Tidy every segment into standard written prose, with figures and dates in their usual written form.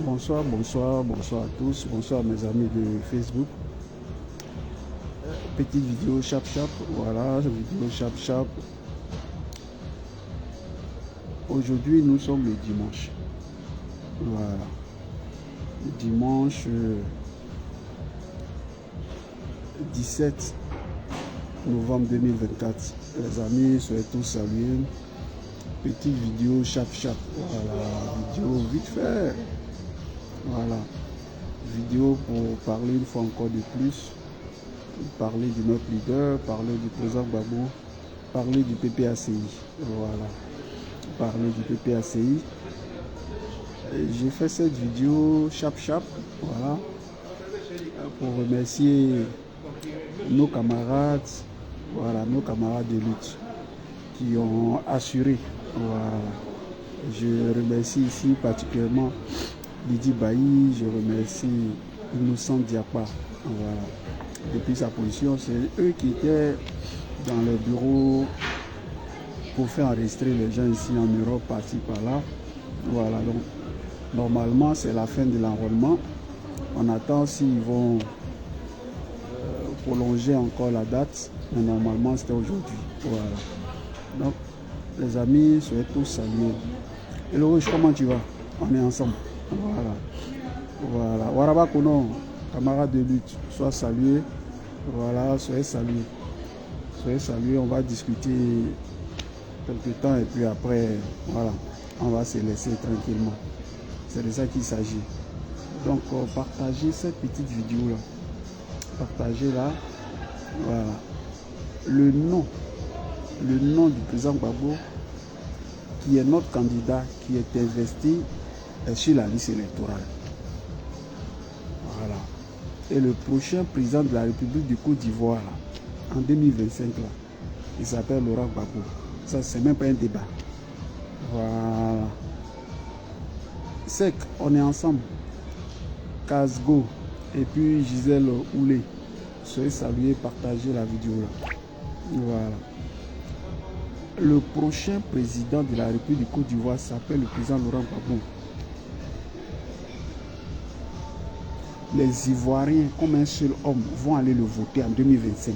Bonsoir, bonsoir, bonsoir à tous, bonsoir mes amis de Facebook. Petite vidéo chap chap, voilà, vidéo chap chap. Aujourd'hui nous sommes le dimanche. Voilà. Le dimanche 17 novembre 2024. Les amis, soyez tous salués. Petite vidéo chap chap. Voilà, vidéo vite fait. Voilà. Vidéo pour parler une fois encore de plus. Parler de notre leader, parler du président Gbagbo, parler du PPACI. Voilà. Parler du PPACI. J'ai fait cette vidéo chap chap. Voilà. Pour remercier nos camarades. Voilà, nos camarades de lutte qui ont assuré. Voilà. Je remercie ici particulièrement Lydie Bailly, je remercie Innocent Diapa. Voilà. Depuis sa position, c'est eux qui étaient dans le bureau pour faire enregistrer les gens ici en Europe, par-ci, par-là. Voilà, donc normalement c'est la fin de l'enrôlement. On attend s'ils vont prolonger encore la date, mais normalement c'était aujourd'hui. Voilà. Donc les amis, soyez tous salués. Hello Riche, comment tu vas? On est ensemble. Voilà. Voilà. Waraba Kono, camarade de lutte, sois salué. Voilà, soyez salués. Soyez salués, on va discuter quelques temps et puis après, voilà, on va se laisser tranquillement. C'est de ça qu'il s'agit. Donc, partagez cette petite vidéo là. Partagez là. Voilà. Le nom du président Gbagbo, qui est notre candidat, qui est investi sur la liste électorale. Voilà. Et le prochain président de la République du Côte d'Ivoire, en 2025, là, il s'appelle Laurent Gbagbo. Ça, c'est même pas un débat. Voilà. Sec, on est ensemble. Casgo et puis Gisèle Oulé. Soyez salués, partagez la vidéo là. Voilà. Le prochain président de la République du Côte d'Ivoire s'appelle le président Laurent Gbagbo. Les Ivoiriens, comme un seul homme, vont aller le voter en 2025.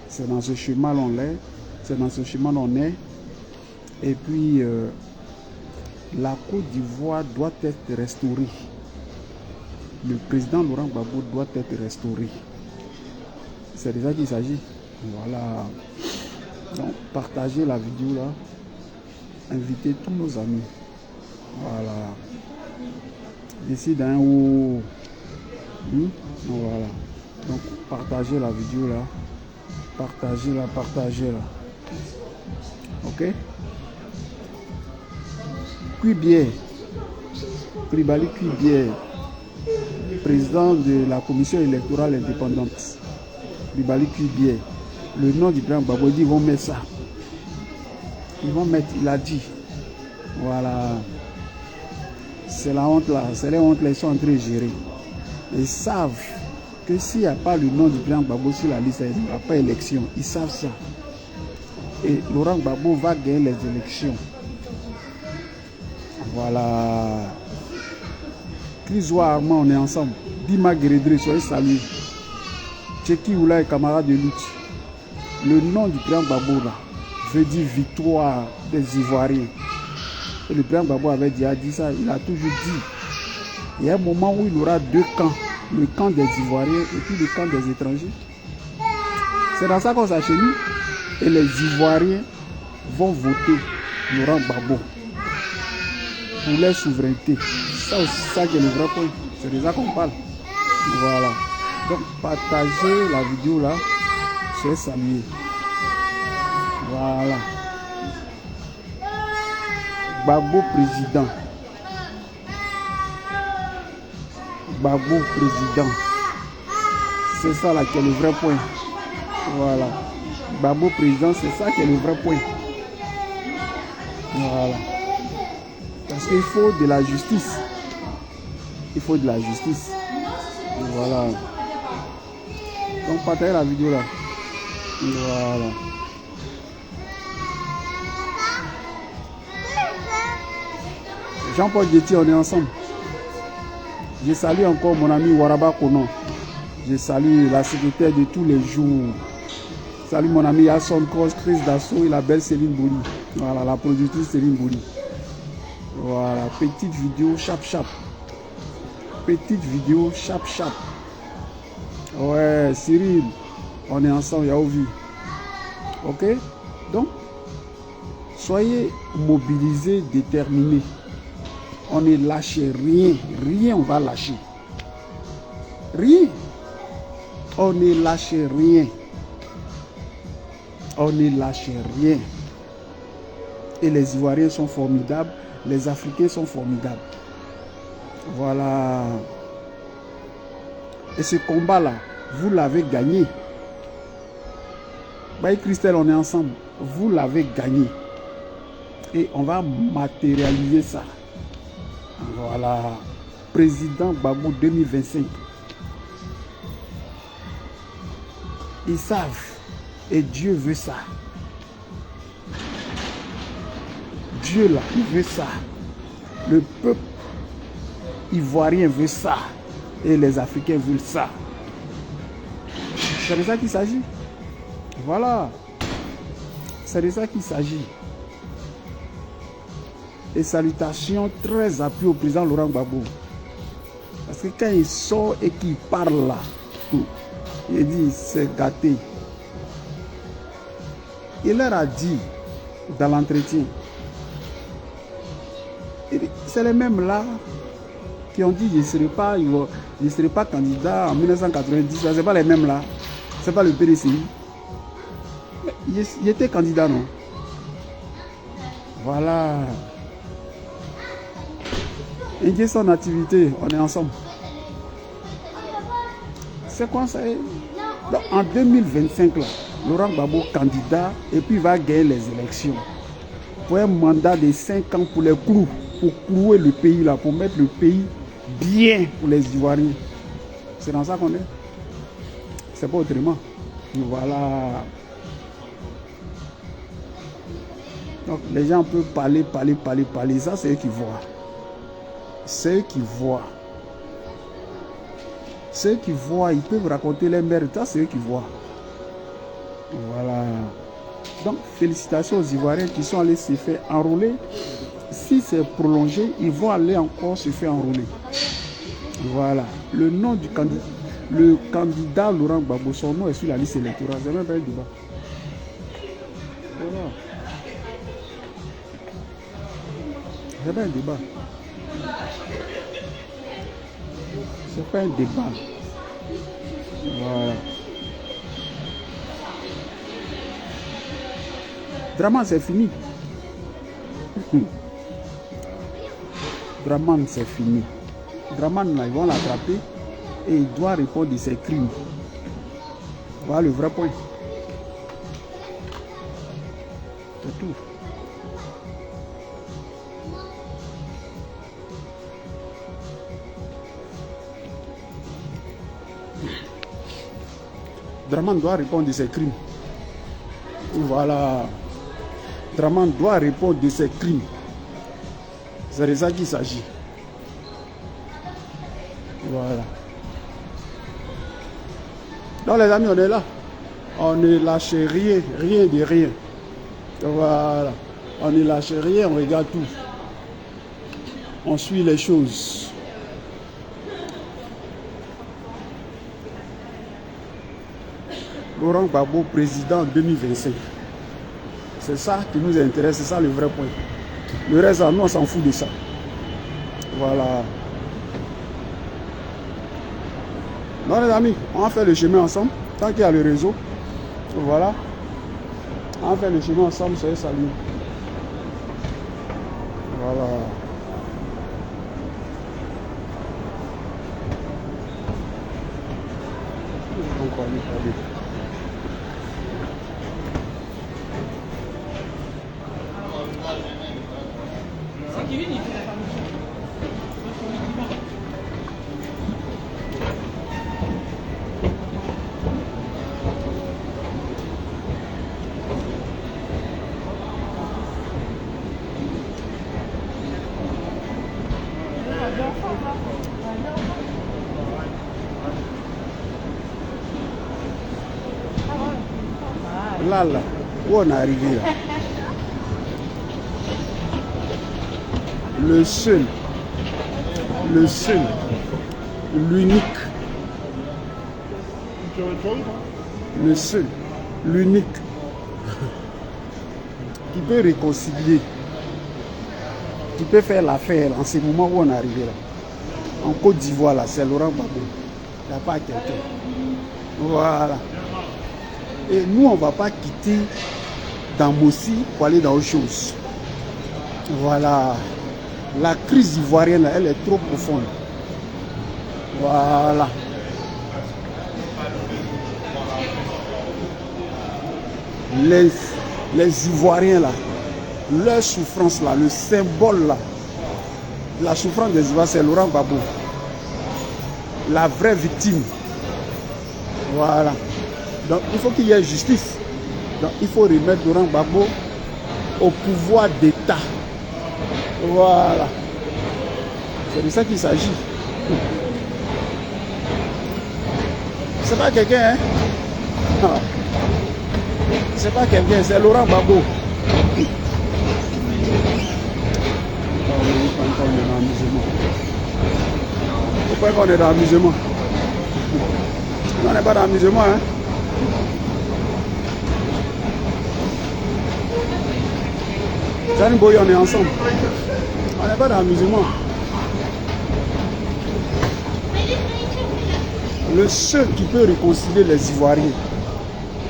C'est dans ce chemin l'on est. C'est dans ce chemin l'on est. Et puis, la Côte d'Ivoire doit être restaurée. Le président Laurent Gbagbo doit être restauré. C'est de ça qu'il s'agit. Voilà. Donc, partagez la vidéo là. Invitez tous nos amis. Voilà. Ici dans où. Voilà. Donc, partagez la vidéo là. Partagez-la, partagez-la. Ok? Cuibier. Kribali Cuibier. Président de la commission électorale indépendante. Kribali Cuibier. Le nom du président Gbagbo, ils vont mettre ça. Ils vont mettre, il a dit. Voilà. C'est la honte là. C'est les hontes là, ils sont en train de gérer. Ils savent que s'il n'y a pas le nom du président Gbagbo sur la liste, il n'y aura pas élection. Ils savent ça. Et Laurent Gbagbo va gagner les élections. Voilà. Chris Armand, on est ensemble. Dima Guérédré, soyez salués. Tcheki Oula et camarades de lutte. Le nom du président Gbagbo là veut dire victoire des Ivoiriens. Et le président Gbagbo avait déjà dit ça, il a toujours dit. Il y a un moment où il y aura deux camps. Le camp des Ivoiriens et puis le camp des étrangers. C'est dans ça qu'on s'achemine. Et les Ivoiriens vont voter Laurent Gbagbo pour leur souveraineté. Ça aussi, ça qui est le vrai point. C'est de ça qu'on parle. Voilà. Donc partagez la vidéo là. Soyez salués. Voilà. Gbagbo président. Gbagbo président. C'est ça là qui est le vrai point. Voilà. Gbagbo président, c'est ça qui est le vrai point. Voilà. Parce qu'il faut de la justice. Il faut de la justice. Voilà. Donc partagez la vidéo là. Voilà. Jean-Paul Getty, on est ensemble. Je salue encore mon ami Waraba Kono. Je salue la secrétaire de tous les jours. Salut mon ami Yasson Cross, Chris Dassault et la belle Céline Bouli. Voilà, la productrice Céline Bouli. Voilà, petite vidéo chap chap. Petite vidéo chap chap. Ouais, Cyril, on est ensemble, Yaovi. Ok? Donc, soyez mobilisés, déterminés. On ne lâche rien. Rien, on va lâcher. Rien. On ne lâche rien. On ne lâche rien. Et les Ivoiriens sont formidables. Les Africains sont formidables. Voilà. Et ce combat-là, vous l'avez gagné. Baye Christelle, on est ensemble. Vous l'avez gagné. Et on va matérialiser ça. Voilà. Président Gbagbo 2025. Ils savent. Et Dieu veut ça. Dieu là, il veut ça. Le peuple ivoirien veut ça. Et les Africains veulent ça. C'est de ça qu'il s'agit. Voilà. C'est de ça qu'il s'agit. Et salutations très appuyées au président Laurent Gbagbo. Parce que quand il sort et qu'il parle là, il dit c'est gâté. Il leur a dit dans l'entretien, c'est les mêmes là qui ont dit je ne serai pas candidat en 1990. Ce n'est pas les mêmes là. Ce n'est pas le PDCI. Il était candidat, non? Voilà. Indiquer son activité, on est ensemble. C'est quoi ça? Donc, en 2025, là, Laurent Gbagbo candidat et puis il va gagner les élections. Pour un mandat de 5 ans pour les clous, pour clouer le pays là, pour mettre le pays bien pour les Ivoiriens. C'est dans ça qu'on est. C'est pas autrement. Voilà. Donc les gens peuvent parler. Ça c'est eux qui voient. C'est eux qui voient. Ceux qui voient, ils peuvent raconter les mères. Ça c'est eux qui voient. Voilà. Donc félicitations aux Ivoiriens qui sont allés se faire enrôler. Si c'est prolongé, ils vont aller encore se faire enrôler. Voilà. Le nom du candidat, le candidat Laurent Gbagbo, son nom est sur la liste électorale. C'est même pas un débat. Voilà. C'est pas un débat. C'est pas un débat. Voilà. Draman, c'est fini. Draman, c'est fini. Draman, là, ils vont l'attraper et il doit répondre de ses crimes. Voilà le vrai point. C'est tout. Draman doit répondre de ses crimes. Voilà. Draman doit répondre de ses crimes. C'est de ça qu'il s'agit. Voilà. Donc les amis, on est là. On ne lâche rien, rien de rien. Voilà. On ne lâche rien, on regarde tout. On suit les choses. Laurent Gbagbo, président 2025. C'est ça qui nous intéresse, c'est ça le vrai point. Le reste, nous, on s'en fout de ça. Voilà. Non, les amis, on va faire le chemin ensemble. Tant qu'il y a le réseau. Voilà. On va faire le chemin ensemble, soyez salués. Voilà. Donc, on y va. Là, où on est arrivé là. Le seul, l'unique, le seul, l'unique qui peut réconcilier, qui peut faire l'affaire en ce moment où on est arrivé là. En Côte d'Ivoire là, c'est Laurent Gbagbo. Il n'y a pas quelqu'un. Voilà. Et nous, on ne va pas quitter Damossi pour aller dans autre chose. Voilà. La crise ivoirienne, elle est trop profonde. Voilà. Les Ivoiriens, là, leur souffrance, là, le symbole, là, la souffrance des Ivoiriens, c'est Laurent Gbagbo. La vraie victime. Voilà. Donc, il faut qu'il y ait justice. Donc, il faut remettre Laurent Gbagbo au pouvoir d'État. Voilà. C'est de ça qu'il s'agit. C'est pas quelqu'un, hein? Non. C'est pas quelqu'un, c'est Laurent Gbagbo. Pourquoi on est dans l'amusement? On n'est pas dans l'amusement, hein? Jeanne Boy, on est ensemble. On n'est pas dans l'amusement. Le seul qui peut réconcilier les Ivoiriens,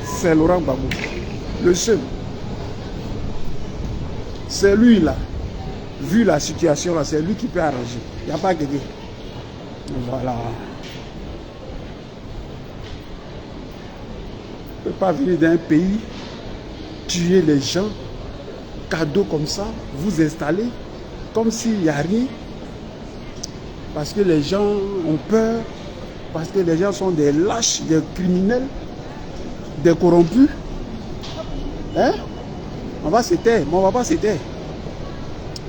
c'est Laurent Gbagbo. Le seul. C'est lui là. Vu la situation là, c'est lui qui peut arranger. Il n'y a pas quelqu'un. Voilà. On ne peut pas venir d'un pays, tuer les gens, cadeau comme ça, vous installer, comme s'il n'y a rien. Parce que les gens ont peur, parce que les gens sont des lâches, des criminels, des corrompus. Hein? On va se taire, mais on ne va pas se taire.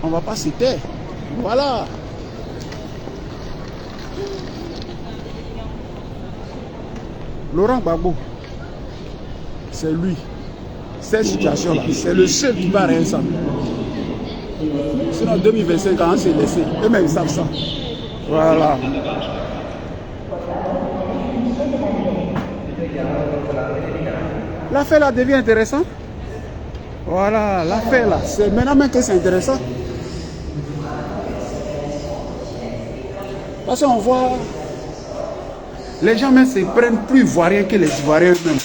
On ne va pas se taire. Voilà. Laurent Gbagbo, c'est lui. Cette situation-là, c'est le seul qui va rien ça. Sinon, en 2025, quand on s'est laissé, eux-mêmes ils savent ça. Voilà. L'affaire là devient intéressante. Voilà, l'affaire là, c'est maintenant même que c'est intéressant. Parce qu'on voit, les gens même se prennent plus ivoiriens que les Ivoiriens eux-mêmes.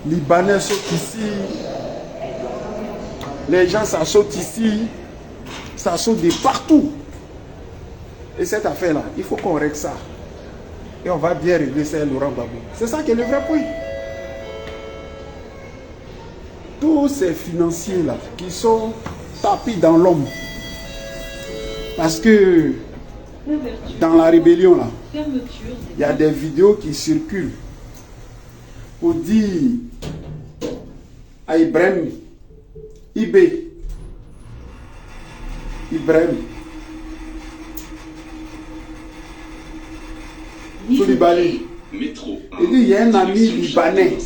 Libanais sautent ici, les gens ça saute ici, ça saute de partout. Et cette affaire-là, il faut qu'on règle ça. Et on va bien régler ça, Laurent Gbagbo. C'est ça qui est le vrai point. Tous ces financiers-là qui sont tapis dans l'homme. Parce que dans la rébellion, là, il y a des vidéos qui circulent pour dire à Ibrahim, Ibrahim, Soulibaly. Il dit il y a un ami libanais.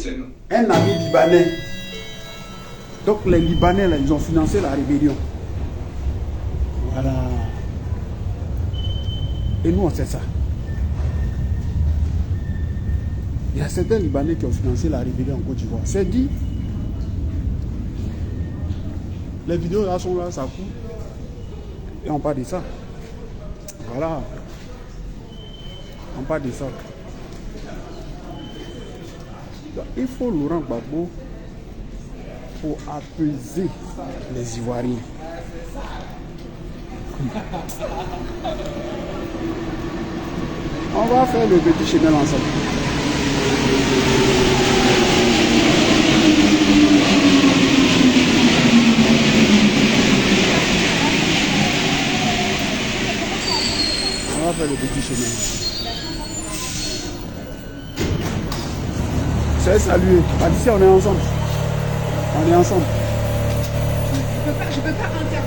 Donc les Libanais, là, ils ont financé la rébellion. Voilà. Et nous, on sait ça. Il y a certains Libanais qui ont financé la rébellion en Côte d'Ivoire. C'est dit. Les vidéos là sont là, ça coûte. Et on parle de ça. Voilà. On parle de ça. Donc, il faut Laurent Gbagbo pour apaiser les Ivoiriens. On va faire le petit chemin ensemble. On va faire le petit chemin. C'est saluer. D'ici on est ensemble. On est ensemble. Je peux pas intervenir.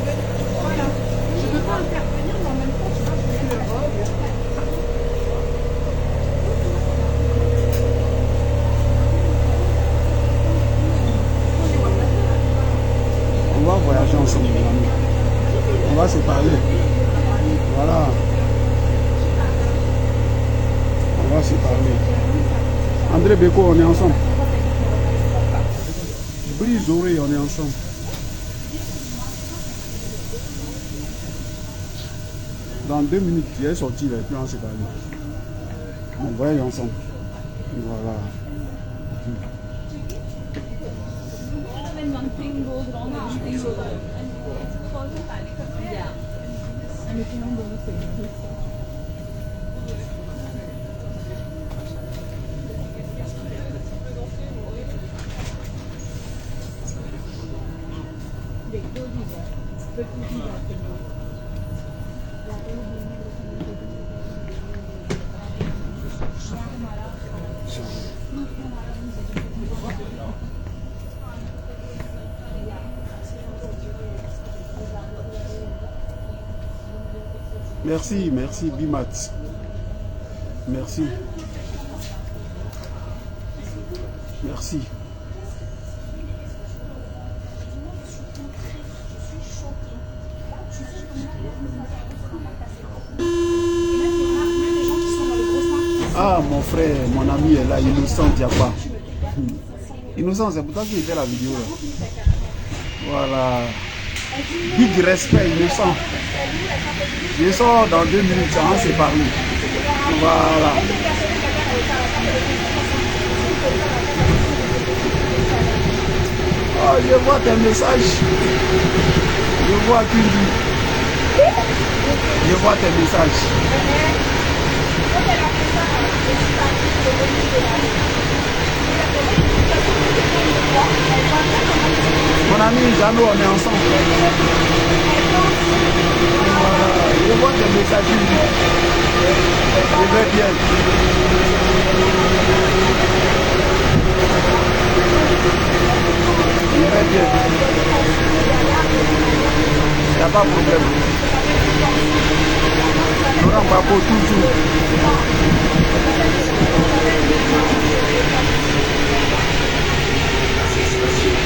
Voilà. Je peux pas intervenir, mais en même temps, tu vois, voyager ensemble, mes amis. On va se parler. Voilà. On va se parler. André Beko, on est ensemble. Brise oreille, on est ensemble. Dans 2 minutes, il est sorti, et puis on s'est parlé. On voyage ensemble. Voilà. Merci, merci Bimat. Merci. Merci. Ah, mon frère, mon ami est là, Innocent Diaba. Innocent, c'est pour toi qu'il fait la vidéo. Là. Voilà. Big respect, Innocent. Je sors dans 2 minutes, on va se parler. Voilà. Oh, je vois tes messages. Je vois Kundi. Je vois tes messages. Mon ami Jano, on est ensemble. Je vois tes messages. Je vais bien. Je vais bien. Il n'y a pas de problème. Laurent Gbagbo toujours.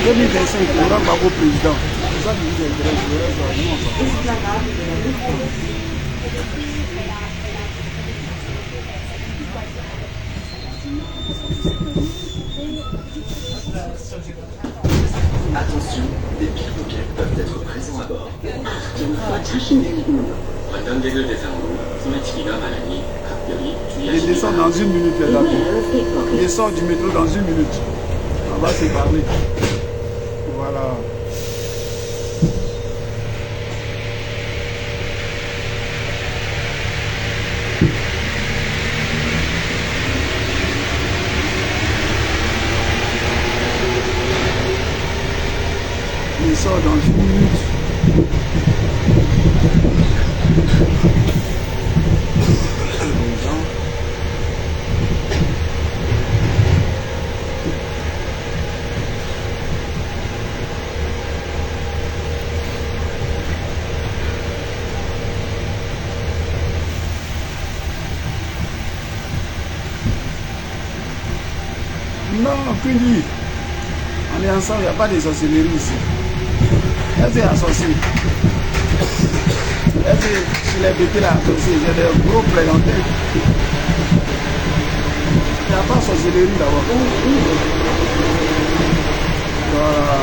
2025, Laurent Gbagbo président. C'est ça qui nous intéresse. Attention, des pickpockets peuvent être présents à bord. Il descend dans 1 minute, les amis. Il sort du métro dans 1 minute. On va se parler. Voilà. Il sort dans 1 minute. Non, Kundi, on est ensemble, il n'y a pas de sorcellerie ici. Est-ce qu'il y a sorcier? Est-ce que sur les bêtés là, j'ai des gros plaisantais? Il n'y a pas de sorcellerie là-bas. Voilà.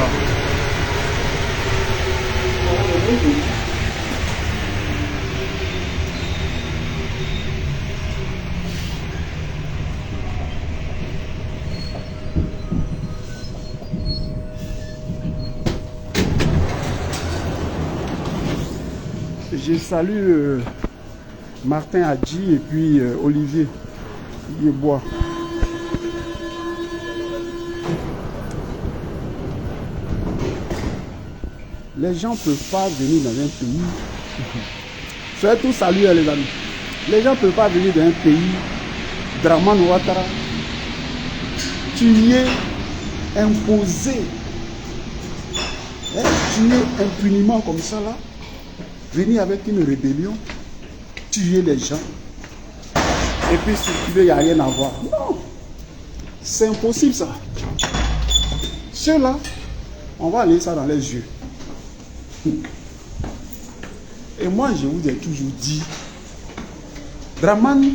Je salue Martin Adji et puis Olivier Yebois. Les gens ne peuvent pas venir dans un pays. Soyez tous salués les amis. Les gens ne peuvent pas venir dans un pays. Dramane Ouattara. Tu y es imposé. Tu es impunément comme ça là. Venir avec une rébellion, tuer les gens, et puis circuler, il n'y a rien à voir. Non, c'est impossible ça. Ceux-là, on va aller ça dans les yeux. Et moi, je vous ai toujours dit, Dramane,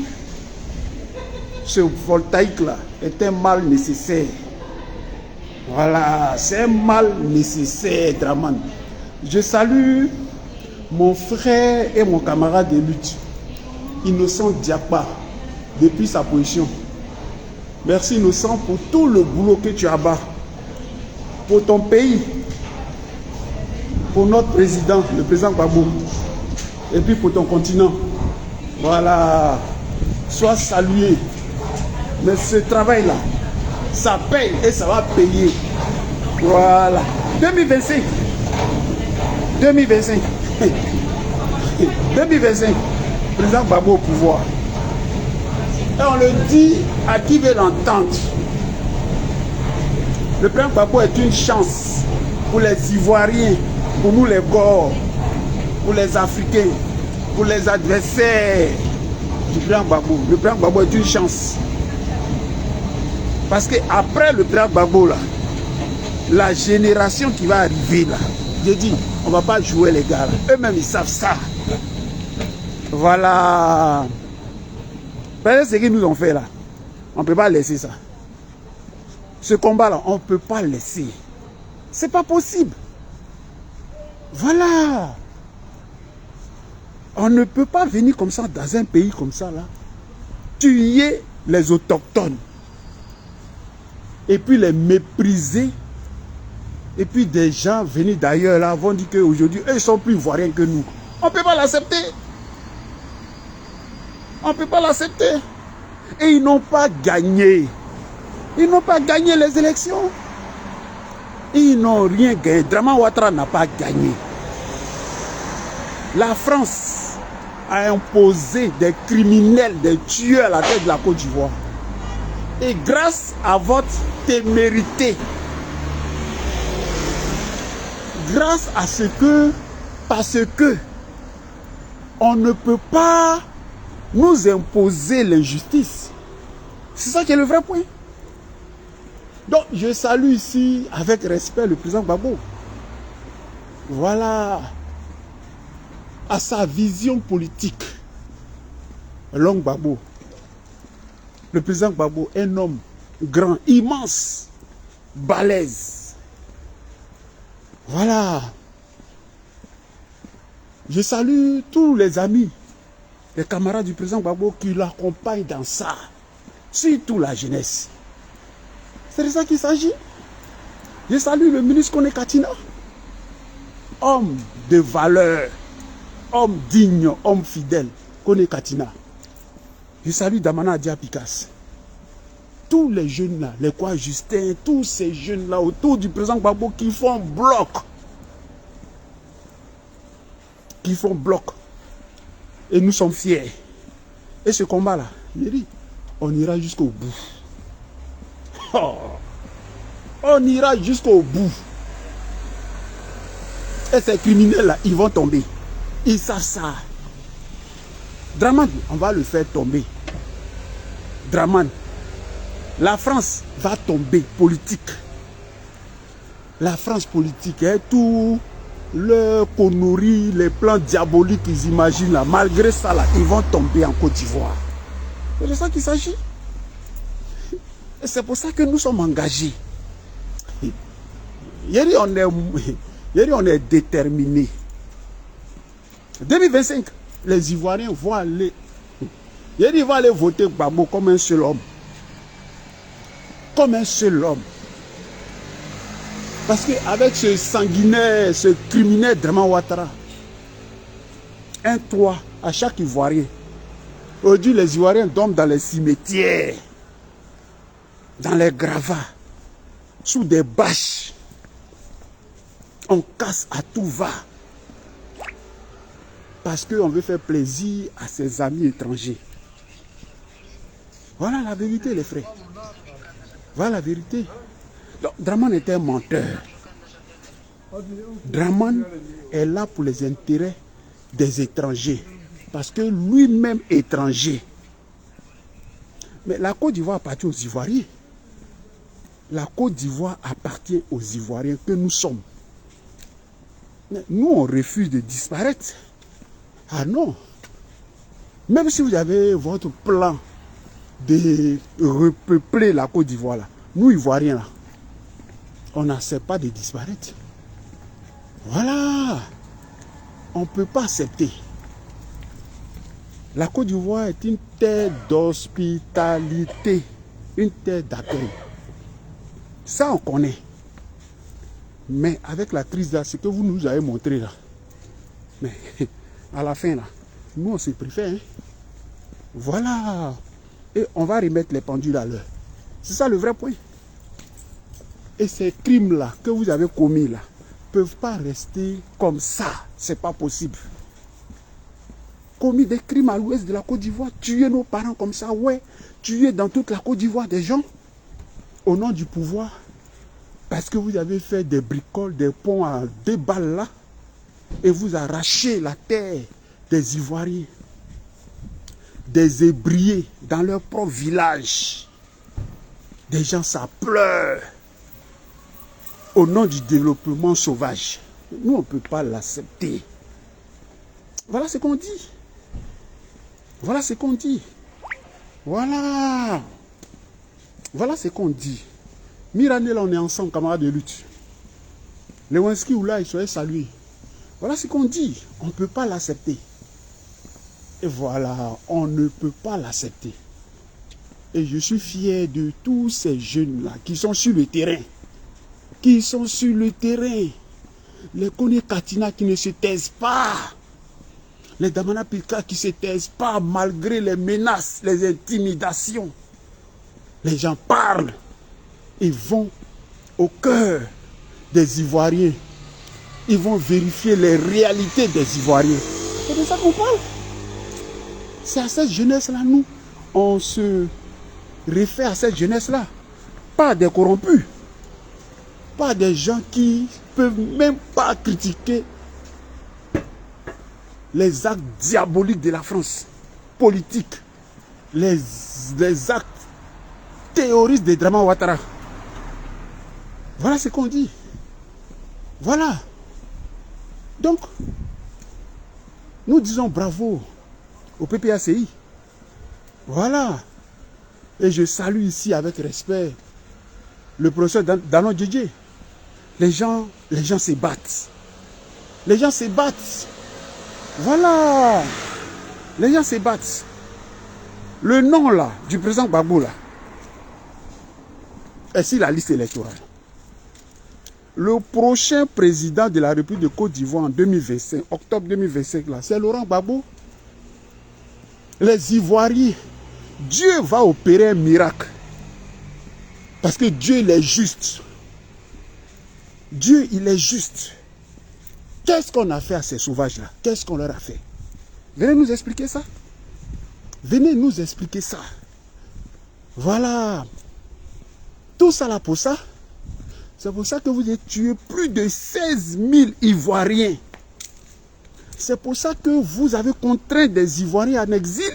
ce voltaïque-là est un mal nécessaire. Voilà, c'est un mal nécessaire, Dramane. Je salue mon frère et mon camarade de lutte, Innocent Diakba, depuis sa position. Merci Innocent pour tout le boulot que tu as bas. Pour ton pays, pour notre président, le président Gbagbo, et puis pour ton continent. Voilà, sois salué. Mais ce travail-là, ça paye et ça va payer. Voilà. 2025. 2025. 2025. Président Gbagbo au pouvoir. Et on le dit à qui veut l'entendre. Le président Gbagbo est une chance pour les Ivoiriens, pour nous les Gors, pour les Africains, pour les adversaires du président Gbagbo. Le président Gbagbo est une chance. Parce qu'après le président Gbagbo, là, la génération qui va arriver, là, j'ai dit, on ne va pas jouer les gars. Eux-mêmes, ils savent ça. Voilà. Parce que ce qu'ils nous ont fait là, on ne peut pas laisser ça. Ce combat-là, on ne peut pas laisser. C'est pas possible. Voilà. On ne peut pas venir comme ça dans un pays comme ça là, tuer les autochtones et puis les mépriser. Et puis des gens venus d'ailleurs là vont dire qu'aujourd'hui, eux, ils sont plus ivoiriens que nous. On ne peut pas l'accepter. On ne peut pas l'accepter. Et ils n'ont pas gagné. Ils n'ont pas gagné les élections. Ils n'ont rien gagné. Dramane Ouattara n'a pas gagné. La France a imposé des criminels, des tueurs à la tête de la Côte d'Ivoire. Et grâce à votre témérité, grâce à ce que, parce que on ne peut pas nous imposer l'injustice. C'est ça qui est le vrai point. Donc, je salue ici, avec respect, le président Gbagbo. Voilà. À sa vision politique. L'homme Gbagbo. Le président Gbagbo, un homme grand, immense, balèze. Voilà. Je salue tous les amis, les camarades du président Gbagbo qui l'accompagnent dans ça. Surtout la jeunesse. C'est de ça qu'il s'agit. Je salue le ministre Kone Katina. Homme de valeur, homme digne, homme fidèle, Kone Katina. Je salue Damana Diapikas. Tous les jeunes là, les quoi Justin, tous ces jeunes là autour du président Gbagbo qui font bloc. Qui font bloc. Et nous sommes fiers. Et ce combat là, je dis, on ira jusqu'au bout. Oh, on ira jusqu'au bout. Et ces criminels là, ils vont tomber. Ils savent ça. Dramane, on va le faire tomber. Dramane. La France va tomber politique. La France politique, hein, tout le conneries, les plans diaboliques qu'ils imaginent là, malgré ça là, ils vont tomber en Côte d'Ivoire. C'est de ça qu'il s'agit. Et c'est pour ça que nous sommes engagés. Hier, on est déterminés. 2025, les Ivoiriens vont aller. Ils vont aller voter Gbagbo comme un seul homme. Comme un seul homme. Parce qu'avec ce sanguinaire, ce criminel Dramane Ouattara, un toit à chaque Ivoirien. Aujourd'hui, les Ivoiriens dorment dans les cimetières, dans les gravats, sous des bâches. On casse à tout va. Parce qu'on veut faire plaisir à ses amis étrangers. Voilà la vérité, les frères. Voilà la vérité. Donc, Dramane est un menteur. Dramane est là pour les intérêts des étrangers. Parce que lui-même est étranger. Mais la Côte d'Ivoire appartient aux Ivoiriens. La Côte d'Ivoire appartient aux Ivoiriens que nous sommes. Mais nous, on refuse de disparaître. Ah non. Même si vous avez votre plan de repeupler la Côte d'Ivoire, là, nous, Ivoiriens, là, on n'accepte pas de disparaître. Voilà. On ne peut pas accepter. La Côte d'Ivoire est une terre d'hospitalité, une terre d'accueil. Ça, on connaît. Mais avec la crise là, ce que vous nous avez montré là, mais à la fin là, nous on se préfère. Hein? Voilà. Et on va remettre les pendules à l'heure. C'est ça le vrai point. Et ces crimes là que vous avez commis là, peuvent pas rester comme ça. C'est pas possible. Commis des crimes à l'ouest de la Côte d'Ivoire, tuer nos parents comme ça, ouais, tuer dans toute la Côte d'Ivoire des gens au nom du pouvoir, parce que vous avez fait des bricoles, des ponts à 2 balles là, et vous arrachez la terre des Ivoiriens, des ébriés dans leur propre village. Des gens, ça pleure au nom du développement sauvage. Nous, on ne peut pas l'accepter. Voilà ce qu'on dit. Voilà ce qu'on dit. Voilà. Voilà ce qu'on dit. Mirane, là, on est ensemble, camarades de lutte. Lewinsky ou là, il serait salué. Voilà ce qu'on dit. On ne peut pas l'accepter. Et voilà, on ne peut pas l'accepter. Et je suis fier de tous ces jeunes-là qui sont sur le terrain. Qui sont sur le terrain. Les Kone Katina qui ne se taisent pas. Les Damana Pika qui ne se taisent pas malgré les menaces, les intimidations. Les gens parlent. Ils vont au cœur des Ivoiriens. Ils vont vérifier les réalités des Ivoiriens. C'est de ça qu'on parle. C'est à cette jeunesse-là, nous, on se réfère à cette jeunesse-là. Pas des corrompus. Pas des gens qui peuvent même pas critiquer les actes diaboliques de la France politique. Les actes terroristes de Draman Ouattara. Voilà ce qu'on dit. Voilà. Donc, nous disons bravo au PPACI. Voilà. Et je salue ici avec respect le professeur Danon Djedje. Les gens se battent. Les gens se battent. Voilà. Les gens se battent. Le nom là, du président Gbagbo là, est sur la liste électorale. Le prochain président de la République de Côte d'Ivoire en 2025, octobre 2025, là, c'est Laurent Gbagbo. Les Ivoiriens, Dieu va opérer un miracle. Parce que Dieu, il est juste. Dieu, il est juste. Qu'est-ce qu'on a fait à ces sauvages-là? Qu'est-ce qu'on leur a fait? Venez nous expliquer ça. Venez nous expliquer ça. Voilà. Tout ça là pour ça. C'est pour ça que vous avez tué plus de 16 000 Ivoiriens. C'est pour ça que vous avez contraint des Ivoiriens en exil.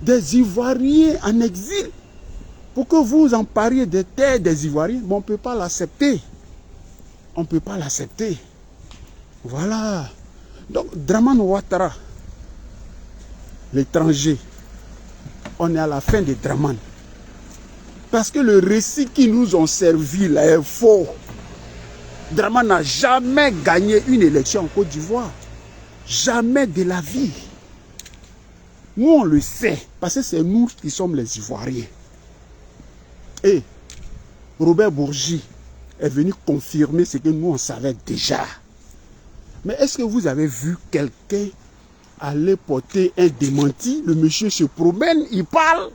Des Ivoiriens en exil. Pour que vous empariez des terres des Ivoiriens. Mais on ne peut pas l'accepter. On ne peut pas l'accepter. Voilà. Donc, Draman Ouattara, l'étranger, on est à la fin de Draman. Parce que le récit qui nous ont servi là est faux. Draman n'a jamais gagné une élection en Côte d'Ivoire. Jamais de la vie. Nous, on le sait. Parce que c'est nous qui sommes les Ivoiriens. Et Robert Bourgi est venu confirmer ce que nous, on savait déjà. Mais est-ce que vous avez vu quelqu'un aller porter un démenti? Le monsieur se promène, il parle.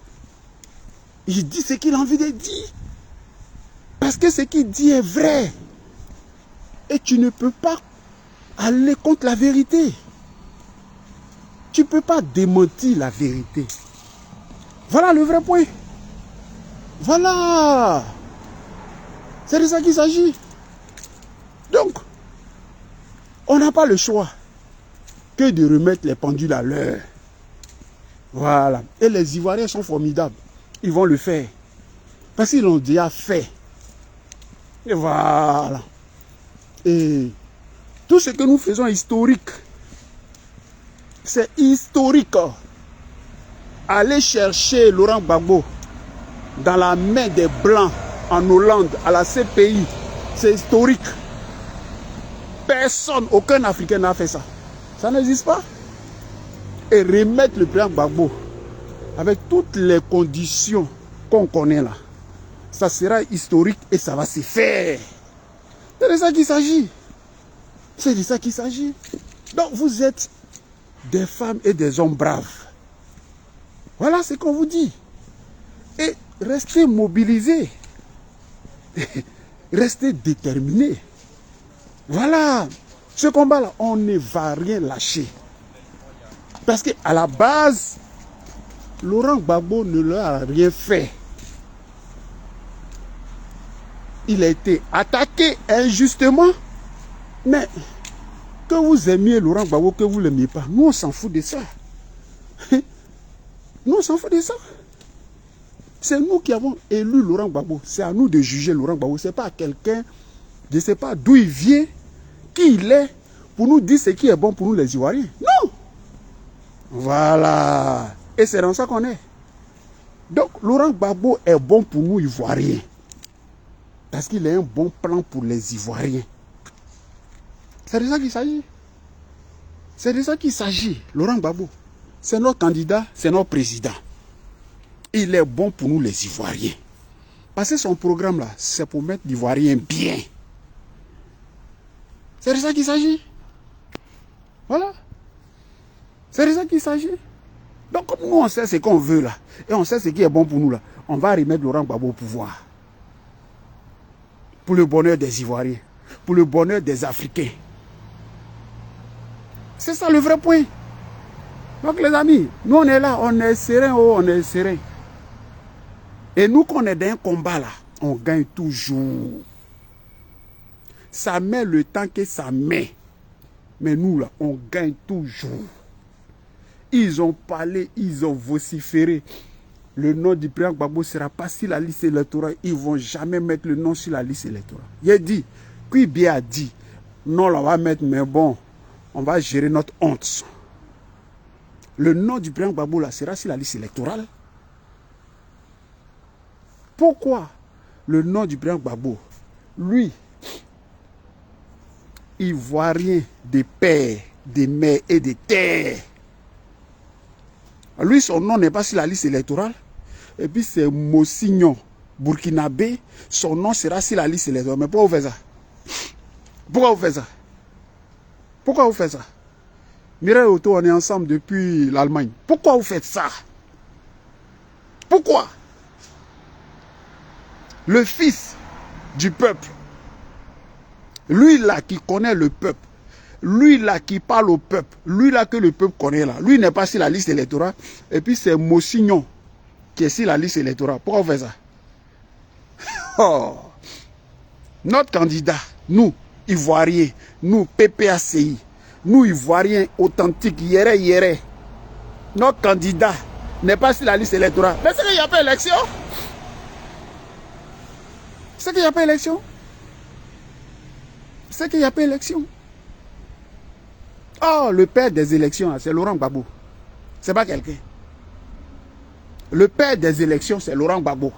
Il dit ce qu'il a envie de dire. Parce que ce qu'il dit est vrai. Et tu ne peux pas aller contre la vérité. Tu ne peux pas démentir la vérité. Voilà le vrai point. Voilà. C'est de ça qu'il s'agit. Donc, on n'a pas le choix que de remettre les pendules à l'heure. Voilà. Et les Ivoiriens sont formidables. Ils vont le faire. Parce qu'ils l'ont déjà fait. Et voilà. Et Tout ce que nous faisons est historique. C'est historique. Allez chercher Laurent Gbagbo dans la main des Blancs en Hollande, à la CPI. C'est historique. Personne, aucun Africain n'a fait ça. Ça n'existe pas. Et remettre le président Gbagbo avec toutes les conditions qu'on connaît là, ça sera historique et ça va se faire. C'est de ça qu'il s'agit. C'est de ça qu'il s'agit. Donc vous êtes des femmes et des hommes braves. Voilà ce qu'on vous dit. Et restez mobilisés. Restez déterminés. Voilà. Ce combat-là, on ne va rien lâcher. Parce qu'à la base, Laurent Gbagbo ne leur a rien fait. Il a été attaqué injustement. Mais que vous aimiez Laurent Gbagbo, que vous ne l'aimiez pas, nous on s'en fout de ça. Nous on s'en fout de ça. C'est nous qui avons élu Laurent Gbagbo. C'est à nous de juger Laurent Gbagbo. Ce n'est pas à quelqu'un, je ne sais pas d'où il vient, qui il est, pour nous dire ce qui est bon pour nous les Ivoiriens. Non. Voilà. Et c'est dans ça qu'on est. Donc Laurent Gbagbo est bon pour nous Ivoiriens. Parce qu'il a un bon plan pour les Ivoiriens. C'est de ça qu'il s'agit. C'est de ça qu'il s'agit. Laurent Gbagbo, c'est notre candidat, c'est notre président. Il est bon pour nous les Ivoiriens. Parce que son programme là, c'est pour mettre l'Ivoirien bien. C'est de ça qu'il s'agit. Voilà. C'est de ça qu'il s'agit. Donc comme nous on sait ce qu'on veut là, et on sait ce qui est bon pour nous là, on va remettre Laurent Gbagbo au pouvoir. Pour le bonheur des Ivoiriens, pour le bonheur des Africains. C'est ça le vrai point. Donc les amis, nous on est là, on est serein, oh, on est serein. Et nous qu'on est dans un combat là, on gagne toujours. Ça met le temps que ça met. Mais nous là, on gagne toujours. Ils ont parlé, ils ont vociféré. Le nom du président Gbagbo ne sera pas sur la liste électorale. Ils ne vont jamais mettre le nom sur la liste électorale. Il a dit, qui bien a dit, non, on va mettre, mais bon, on va gérer notre honte. Le nom du président Gbagbo là sera sur la liste électorale. Pourquoi le nom du président Gbagbo, lui, Ivoirien de père, de mère et de terre, lui, son nom n'est pas sur la liste électorale. Et puis c'est Mossignon, burkinabé, son nom sera sur la liste électorale. Mais pourquoi vous faites ça? Pourquoi vous faites ça? Pourquoi vous faites ça? Mireille Otto, on est ensemble depuis l'Allemagne. Pourquoi vous faites ça? Pourquoi? Le fils du peuple, lui là qui connaît le peuple, lui là qui parle au peuple, lui là que le peuple connaît là, lui n'est pas sur la liste électorale. Et puis c'est Mossignon qui est sur la liste électorale. Pourquoi vous faites ça? Oh. Notre candidat, nous, Ivoiriens, nous, PPACI, nous, Ivoiriens authentiques, yéré, notre candidat n'est pas sur la liste électorale. Mais c'est qu'il n'y a pas élection. C'est qu'il n'y a pas élection. C'est qu'il n'y a pas élection. Oh, le père des élections, c'est Laurent Gbagbo. C'est pas quelqu'un. Le père des élections, c'est Laurent Gbagbo.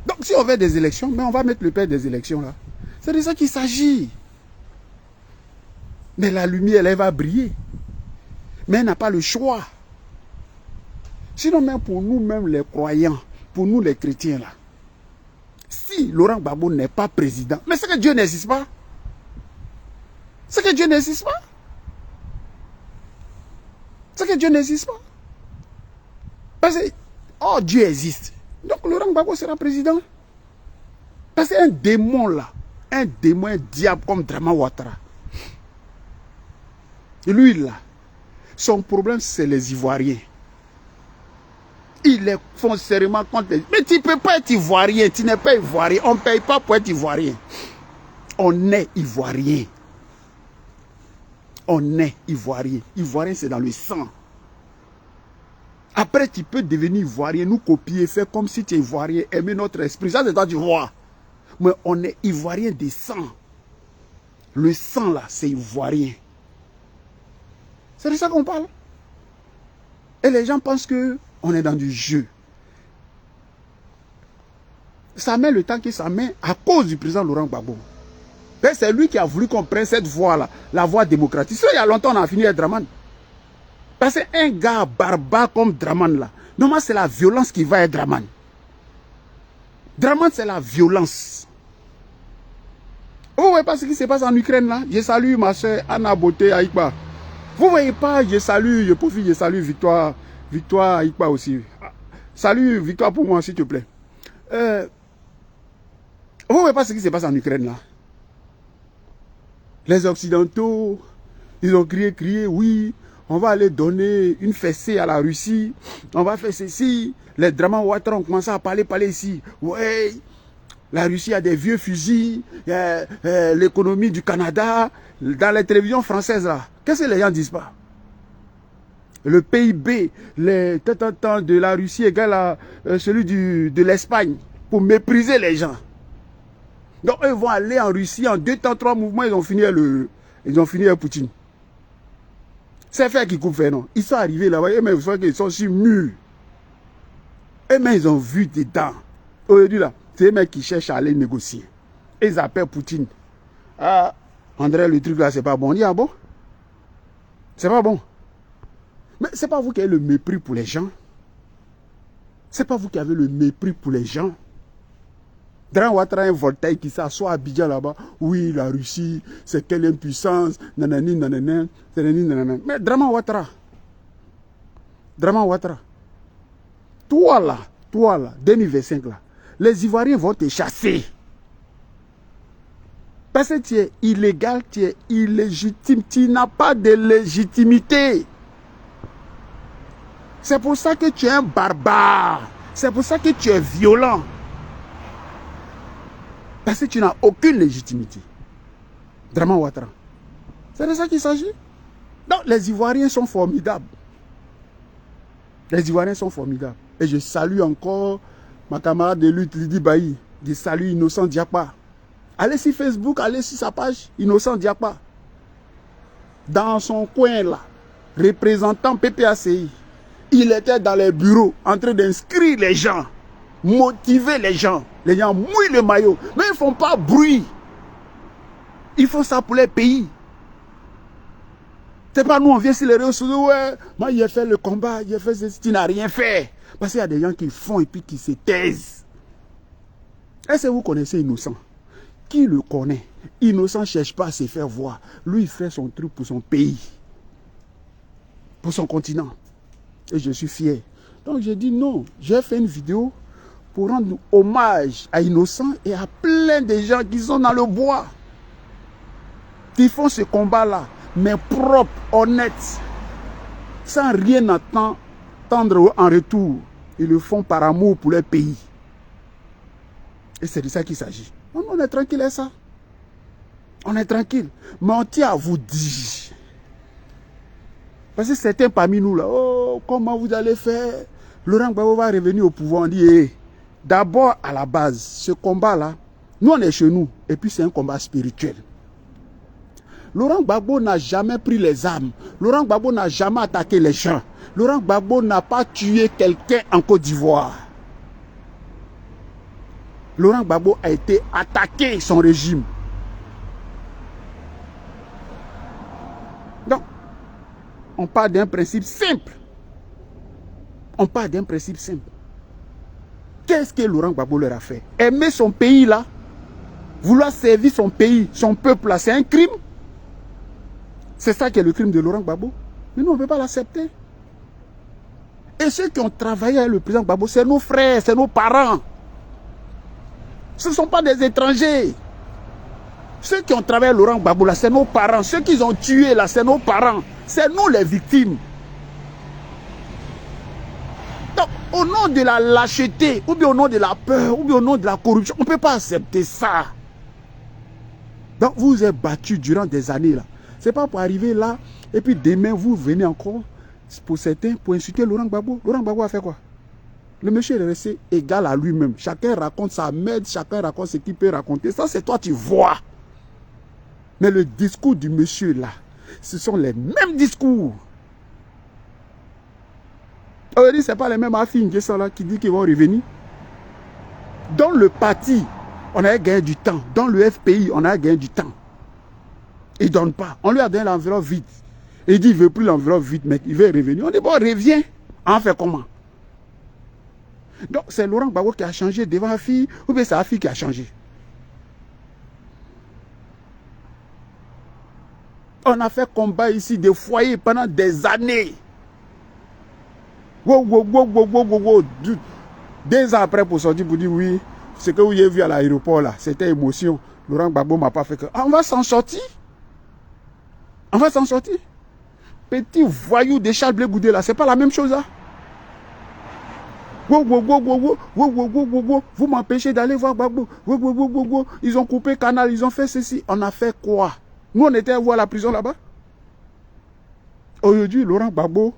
Donc, si on veut des élections, mais on va mettre le père des élections là. C'est de ça qu'il s'agit. Mais la lumière, elle va briller. Mais elle n'a pas le choix. Sinon, même pour nous-mêmes les croyants, pour nous les chrétiens là, si Laurent Gbagbo n'est pas président, mais c'est que Dieu n'existe pas. C'est que Dieu n'existe pas. C'est que Dieu n'existe pas. Parce que, oh, Dieu existe. Donc Laurent Gbagbo sera président. Parce qu'un démon là, un démon, un diable comme Drama Ouattara, lui là, son problème c'est les Ivoiriens. Il est foncièrement contre les... Mais tu ne peux pas être Ivoirien, tu n'es pas Ivoirien. On ne paye pas pour être Ivoirien. On est Ivoirien. On est Ivoirien. Ivoirien, c'est dans le sang. Après, tu peux devenir Ivoirien, nous copier, faire comme si tu es Ivoirien, aimer notre esprit. Ça, c'est toi, tu vois. Mais on est Ivoirien de sang. Le sang, là, c'est ivoirien. C'est de ça qu'on parle. Et les gens pensent qu'on est dans du jeu. Ça met le temps que ça met à cause du président Laurent Gbagbo. C'est lui qui a voulu qu'on prenne cette voie-là, la voie démocratique. Ça, il y a longtemps, on a fini avec Dramane. Parce qu'un gars barbare comme Dramane, là, normalement, c'est la violence qui va être Dramane. Dramane, c'est la violence. Vous ne voyez pas ce qui se passe en Ukraine, là? Je salue ma soeur Anna Beauté Aïkba. Vous ne voyez pas, je salue Victoire Aïkba aussi. Salut Victoire pour moi, s'il te plaît. Vous ne voyez pas ce qui se passe en Ukraine, là? Les Occidentaux, ils ont crié, oui, on va aller donner une fessée à la Russie, on va faire ceci. Les Draman Ouattara ont commencé à parler ici. Ouais, la Russie a des vieux fusils, l'économie du Canada, dans les télévisions françaises, là. Qu'est-ce que les gens disent pas? Le PIB, les temps de la Russie égale à celui de l'Espagne, pour mépriser les gens. Donc, eux vont aller en Russie, en 2 temps, 3 mouvements, ils ont fini avec Poutine. C'est fait qui coupe fait, non? Ils sont arrivés là-bas, mais vous savez qu'ils sont sur mur. Et mais ils ont vu dedans. Aujourd'hui, là, c'est les mecs qui cherchent à aller négocier. Et ils appellent Poutine. Ah, André, le truc là, c'est pas bon. On dit, ah bon? C'est pas bon. Mais c'est pas vous qui avez le mépris pour les gens. C'est pas vous qui avez le mépris pour les gens. Draman Ouattara, un Voltaire qui s'assoit à Abidjan là-bas. Oui, la Russie, c'est quelle impuissance. Nanani, nanana, nanana. Mais Draman Ouattara. Toi là, 2025 là, les Ivoiriens vont te chasser. Parce que tu es illégal, tu es illégitime, tu n'as pas de légitimité. C'est pour ça que tu es un barbare. C'est pour ça que tu es violent. Parce que tu n'as aucune légitimité. Draman Ouattara. C'est de ça qu'il s'agit. Donc les Ivoiriens sont formidables. Les Ivoiriens sont formidables. Et je salue encore ma camarade de lutte Lydie Bailly. Je salue Innocent Diapa. Allez sur Facebook, allez sur sa page, Innocent Diapa. Dans son coin là, représentant PPACI, il était dans les bureaux en train d'inscrire les gens, motiver les gens. Les gens mouillent le maillot, mais ils ne font pas bruit. Ils font ça pour les pays. C'est pas nous, on vient sur les réseaux sociaux, ouais, moi j'ai fait le combat, j'ai fait ceci, tu n'as rien fait. Parce qu'il y a des gens qui font et puis qui se taisent. Est-ce que vous connaissez Innocent? Qui le connaît? Innocent ne cherche pas à se faire voir. Lui, il fait son truc pour son pays. Pour son continent. Et je suis fier. Donc j'ai dit non, j'ai fait une vidéo pour rendre hommage à Innocent et à plein de gens qui sont dans le bois. Qui font ce combat-là, mais propre, honnête, sans rien attendre en retour. Ils le font par amour pour leur pays. Et c'est de ça qu'il s'agit. On est tranquille avec ça. On est tranquille. Mais on tient à vous dire. Parce que certains parmi nous, là, oh, comment vous allez faire? Laurent Gbagbo va revenir au pouvoir. On dit, hey, d'abord, à la base, ce combat-là, nous, on est chez nous. Et puis, c'est un combat spirituel. Laurent Gbagbo n'a jamais pris les armes. Laurent Gbagbo n'a jamais attaqué les gens. Laurent Gbagbo n'a pas tué quelqu'un en Côte d'Ivoire. Laurent Gbagbo a été attaqué, son régime. Donc, on parle d'un principe simple. On parle d'un principe simple. Qu'est-ce que Laurent Gbagbo leur a fait? Aimer son pays là, vouloir servir son pays, son peuple là, c'est un crime. C'est ça qui est le crime de Laurent Gbagbo. Mais nous, on ne peut pas l'accepter. Et ceux qui ont travaillé avec le président Gbagbo, c'est nos frères, c'est nos parents. Ce ne sont pas des étrangers. Ceux qui ont travaillé avec Laurent Gbagbo, là, c'est nos parents. Ceux qu'ils ont tués, là, c'est nos parents. C'est nous les victimes. Donc, au nom de la lâcheté, ou bien au nom de la peur, ou bien au nom de la corruption, on ne peut pas accepter ça. Donc, vous vous êtes battus durant des années, là. Ce n'est pas pour arriver là, et puis demain, vous venez encore, pour certains, pour insulter Laurent Gbagbo. Laurent Gbagbo a fait quoi? Le monsieur est resté égal à lui-même. Chacun raconte sa merde, chacun raconte ce qu'il peut raconter. Ça, c'est toi, tu vois. Mais le discours du monsieur là, ce sont les mêmes discours. On dit, ce n'est pas les mêmes affines qui sont là, qui disent qu'ils vont revenir. Dans le parti, on a gagné du temps. Dans le FPI, on a gagné du temps. Il ne donne pas. On lui a donné l'enveloppe vide. Il dit, il ne veut plus l'enveloppe vide, mais il veut revenir. On dit, bon, reviens. On fait comment? Donc, c'est Laurent Gbagbo qui a changé devant la fille, ou bien c'est la fille qui a changé? On a fait combat ici des foyers pendant des années. Wow. 2 ans après pour sortir pour dire oui, ce que vous avez vu à l'aéroport là, c'était émotion. Laurent Gbagbo m'a pas fait que. Ah, on va s'en sortir. On va s'en sortir. Petit voyou de Charles Blé Goudé là, c'est pas la même chose là. Vous m'empêchez d'aller voir Gbagbo. Ils ont coupé canal, ils ont fait ceci. On a fait quoi? Nous on était voir la prison là-bas. Aujourd'hui, Laurent Gbagbo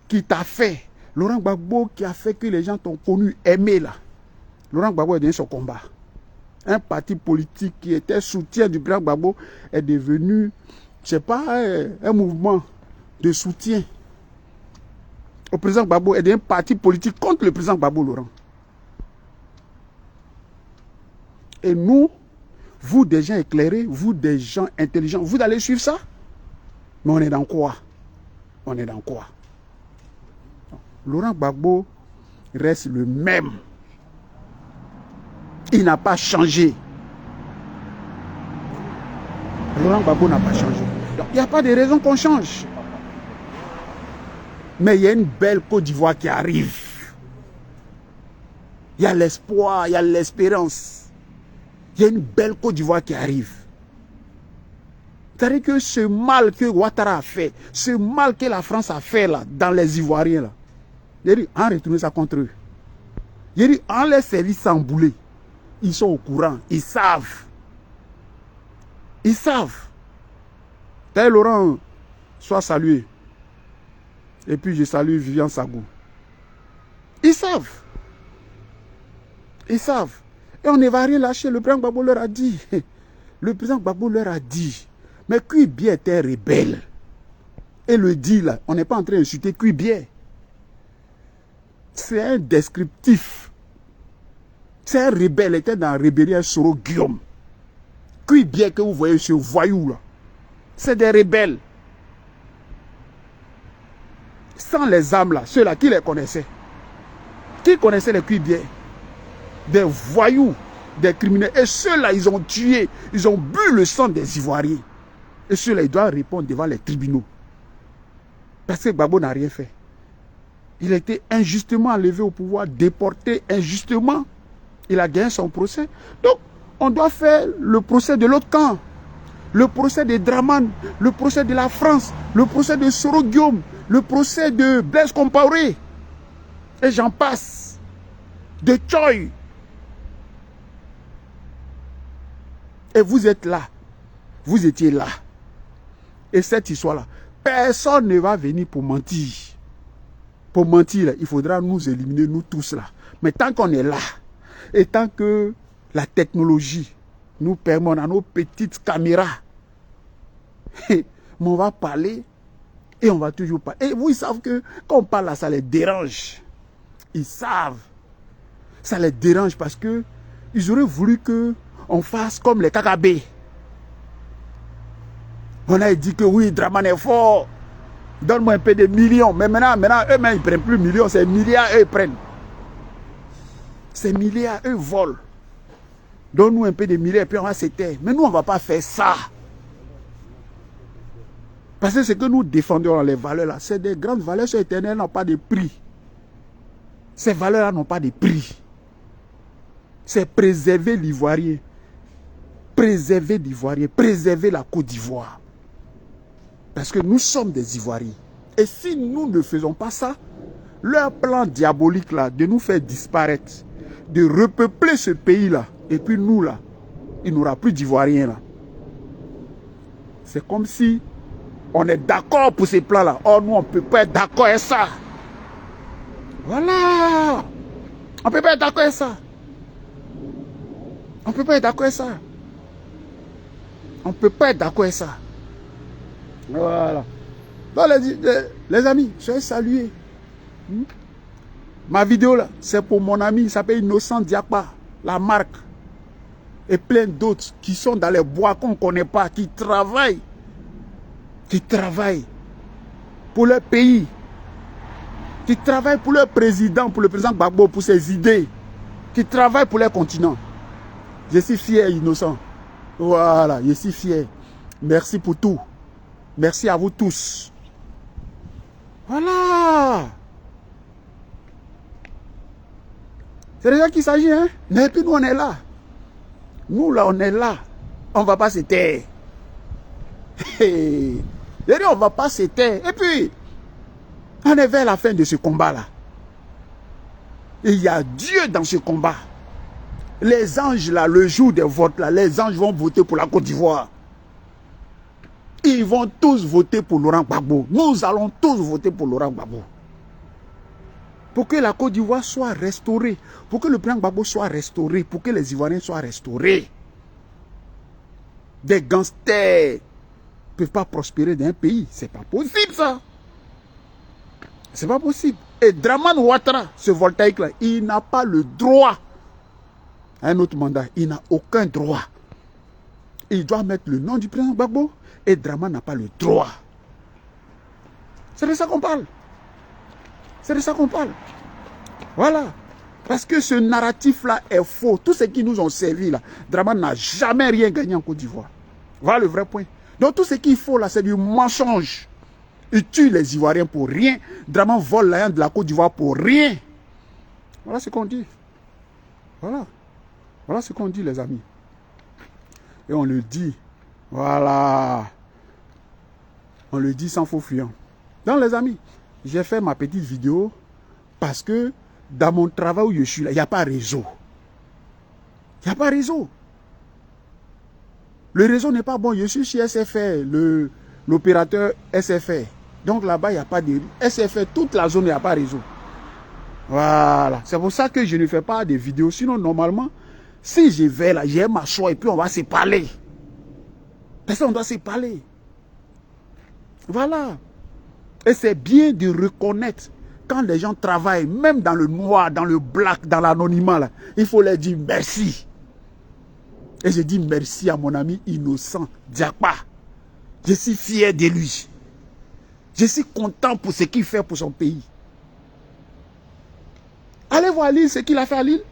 qui t'a fait. Laurent Gbagbo qui a fait que les gens t'ont connu, aimé là. Laurent Gbagbo est devenu son combat. Un parti politique qui était soutien du président Gbagbo est devenu, je sais pas, un mouvement de soutien au président Gbagbo est devenu un parti politique contre le président Gbagbo Laurent. Et nous, vous des gens éclairés, vous des gens intelligents, vous allez suivre ça? Mais on est dans quoi? On est dans quoi? Laurent Gbagbo reste le même. Il n'a pas changé. Laurent Gbagbo n'a pas changé. Donc il n'y a pas de raison qu'on change. Mais il y a une belle Côte d'Ivoire qui arrive. Il y a l'espoir, il y a l'espérance. Il y a une belle Côte d'Ivoire qui arrive. C'est-à-dire que ce mal que Ouattara a fait, ce mal que la France a fait là, dans les Ivoiriens là, il dit, en retourner ça contre eux. Il dit, en les services s'embouler. Ils sont au courant, ils savent. Ils savent. D'ailleurs, Laurent, sois salué. Et puis je salue Vivian Sagou. Ils savent. Ils savent. Et on ne va rien lâcher. Le président Gbagbo leur a dit. Le président Gbagbo leur a dit. Mais Kuibié était rebelle. Et le dit là, on n'est pas en train d'insulter Kuibié. C'est un descriptif. C'est un rebelle, il était dans la rébellion Soro Guillaume. Kuibié que vous voyez ce voyou là, c'est des rebelles. Sans les âmes là, ceux-là, qui les connaissaient? Qui connaissait les Kuibié? Des voyous, des criminels. Et ceux-là, ils ont tué, ils ont bu le sang des Ivoiriens. Et ceux-là, ils doivent répondre devant les tribunaux. Parce que Gbagbo n'a rien fait. Il a été injustement enlevé au pouvoir, déporté injustement. Il a gagné son procès. Donc, on doit faire le procès de l'autre camp. Le procès de Draman, le procès de la France, le procès de Soro Guillaume, le procès de Blaise Compaoré. Et j'en passe. De Choi. Et vous êtes là. Vous étiez là. Et cette histoire-là, personne ne va venir pour mentir. Pour mentir, il faudra nous éliminer, nous tous là. Mais tant qu'on est là, et tant que la technologie nous permet, on a nos petites caméras, on va parler et on va toujours parler. Et vous, ils savent que quand on parle là, ça les dérange. Ils savent. Ça les dérange parce que ils auraient voulu qu'on fasse comme les KKB. On a dit que oui, Draman est fort. Donne-moi un peu de millions. Mais maintenant eux-mêmes, ils ne prennent plus millions. C'est milliards, eux, ils prennent. C'est milliards, eux, volent. Donne-nous un peu de milliards, et puis on va s'éteindre. Mais nous, on ne va pas faire ça. Parce que ce que nous défendons dans les valeurs là, c'est des grandes valeurs sur l'éternel, n'ont pas de prix. Ces valeurs-là n'ont pas de prix. C'est préserver l'Ivoirien. Préserver l'Ivoirien. Préserver la Côte d'Ivoire. Parce que nous sommes des Ivoiriens. Et si nous ne faisons pas ça, leur plan diabolique là, de nous faire disparaître, de repeupler ce pays-là, et puis nous là, il n'y aura plus d'Ivoiriens là. C'est comme si on est d'accord pour ces plans-là. Or, nous, on ne peut pas être d'accord avec ça. Voilà. On ne peut pas être d'accord avec ça. On ne peut pas être d'accord avec ça. On ne peut pas être d'accord avec ça. Voilà. Donc les amis, soyez salués. Ma vidéo là, c'est pour mon ami, il s'appelle Innocent Diakpa, la marque. Et plein d'autres qui sont dans les bois qu'on ne connaît pas, qui travaillent pour leur pays, qui travaillent pour leur président, pour le président Gbagbo, pour ses idées, qui travaillent pour leur continent. Je suis fier, Innocent. Voilà, je suis fier. Merci pour tout. Merci à vous tous. Voilà. C'est de ça qu'il s'agit, hein. Mais puis nous, on est là. Nous, là, on est là. On ne va pas se taire. Je dis, on ne va pas se taire. Et puis, on est vers la fin de ce combat-là. Il y a Dieu dans ce combat. Les anges, là, le jour des votes, là, les anges vont voter pour la Côte d'Ivoire. Ils vont tous voter pour Laurent Gbagbo. Nous allons tous voter pour Laurent Gbagbo. Pour que la Côte d'Ivoire soit restaurée. Pour que le président Gbagbo soit restauré. Pour que les Ivoiriens soient restaurés. Des gangsters ne peuvent pas prospérer dans un pays. C'est pas possible, ça. C'est pas possible. Et Dramane Ouattara, ce voltaïque-là, il n'a pas le droit à un autre mandat. Il n'a aucun droit. Il doit mettre le nom du président Gbagbo. Et Dramane n'a pas le droit. C'est de ça qu'on parle. C'est de ça qu'on parle. Voilà. Parce que ce narratif-là est faux. Tout ce qui nous ont servi là, Dramane n'a jamais rien gagné en Côte d'Ivoire. Voilà le vrai point. Donc tout ce qu'il faut là, c'est du mensonge. Il tue les Ivoiriens pour rien. Dramane vole la de la Côte d'Ivoire pour rien. Voilà ce qu'on dit. Voilà. Voilà ce qu'on dit, les amis. Et on le dit. Voilà. On le dit sans faux fuyant. Donc les amis, j'ai fait ma petite vidéo parce que dans mon travail où je suis là, il n'y a pas réseau. Il n'y a pas réseau. Le réseau n'est pas bon. Je suis chez SFR, l'opérateur SFR. Donc là-bas, il n'y a pas de... SFR, toute la zone, il n'y a pas réseau. Voilà. C'est pour ça que je ne fais pas de vidéos. Sinon, normalement, si je vais là, j'ai m'asseoir et puis on va se parler. Parce qu'on doit se parler. Voilà. Et c'est bien de reconnaître quand les gens travaillent, même dans le noir, dans le black, dans l'anonymat, là, il faut leur dire merci. Et je dis merci à mon ami Innocent Diakpa. Je suis fier de lui. Je suis content pour ce qu'il fait pour son pays. Allez voir Lille, ce qu'il a fait à Lille.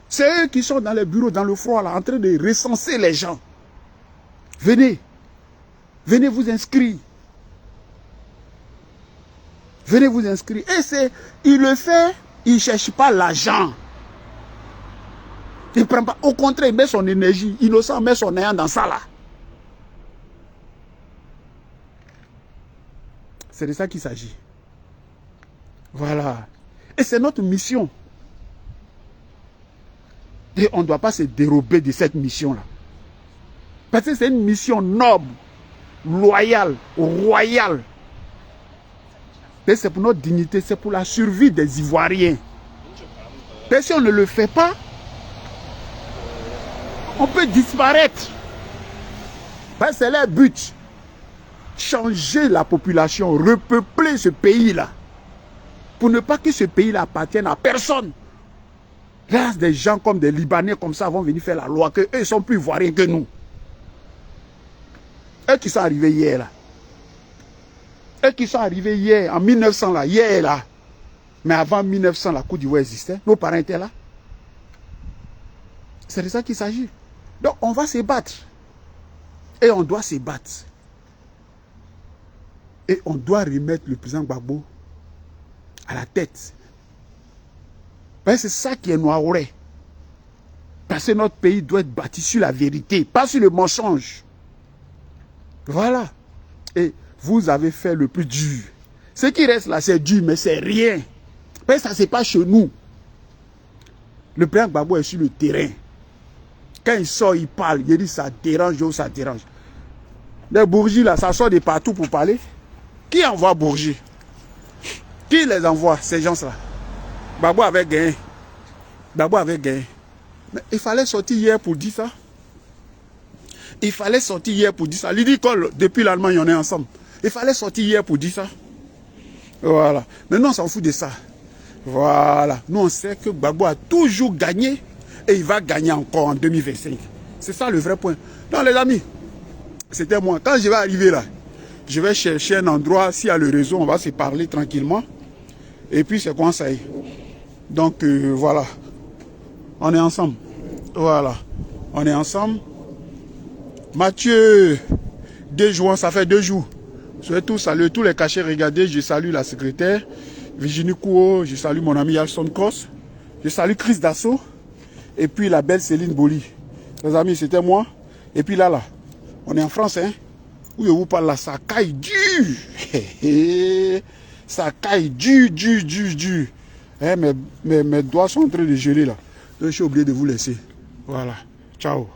C'est eux qui sont dans les bureaux, dans le froid, là, en train de recenser les gens. Venez. Venez vous inscrire. Venez vous inscrire. Et il le fait, il ne cherche pas l'argent. Il ne prend pas. Au contraire, il met son énergie. Innocent met son néant dans ça là. C'est de ça qu'il s'agit. Voilà. Et c'est notre mission. Et on ne doit pas se dérober de cette mission-là. Parce que c'est une mission noble, loyale, royale. Et c'est pour notre dignité, c'est pour la survie des Ivoiriens. Et si on ne le fait pas, on peut disparaître. Parce que c'est leur but. Changer la population, repeupler ce pays-là. Pour ne pas que ce pays-là appartienne à personne. Là, des gens comme des Libanais comme ça vont venir faire la loi, qu'eux ils sont plus ivoiriens que nous. Eux qui sont arrivés hier là. Eux qui sont arrivés hier, en 1900 là, hier là. Mais avant 1900, la Côte d'Ivoire existait. Nos parents étaient là. C'est de ça qu'il s'agit. Donc on va se battre. Et on doit se battre. Et on doit remettre le président Gbagbo à la tête. Parce que c'est ça qui est noiret. Parce que notre pays doit être bâti sur la vérité, pas sur le mensonge. Voilà. Et vous avez fait le plus dur. Ce qui reste là, c'est dur, mais c'est rien. Parce que ça, c'est pas chez nous. Le président Gbagbo est sur le terrain. Quand il sort, il parle. Il dit ça dérange ou ça dérange. Les bourgis là, ça sort de partout pour parler. Qui envoie bourgis? Qui les envoie, ces gens-là? Gbagbo avait gagné. Gbagbo avait gagné. Mais il fallait sortir hier pour dire ça. Il fallait sortir hier pour dire ça. Lydie Cole, depuis l'Allemagne, on est ensemble. Il fallait sortir hier pour dire ça. Voilà. Maintenant, on s'en fout de ça. Voilà. Nous, on sait que Gbagbo a toujours gagné et il va gagner encore en 2025. C'est ça le vrai point. Donc, les amis, c'était moi. Quand je vais arriver là, je vais chercher un endroit. S'il y a le réseau, on va se parler tranquillement. Et puis, c'est quoi ça y est. Donc, voilà. On est ensemble. Voilà. On est ensemble. Mathieu, 2 jours, ça fait 2 jours. Je vais tous saluer tous les cachets. Regardez, je salue la secrétaire, Virginie Kouo, je salue mon ami Alson Cross, je salue Chris Dassault, et puis la belle Céline Boli. Les amis, c'était moi. Et puis là, on est en France, hein. Où je vous parle là, ça caille dur. Ça caille dur. Hein, mes doigts sont en train de geler là. Donc, je suis obligé de vous laisser. Voilà. Ciao.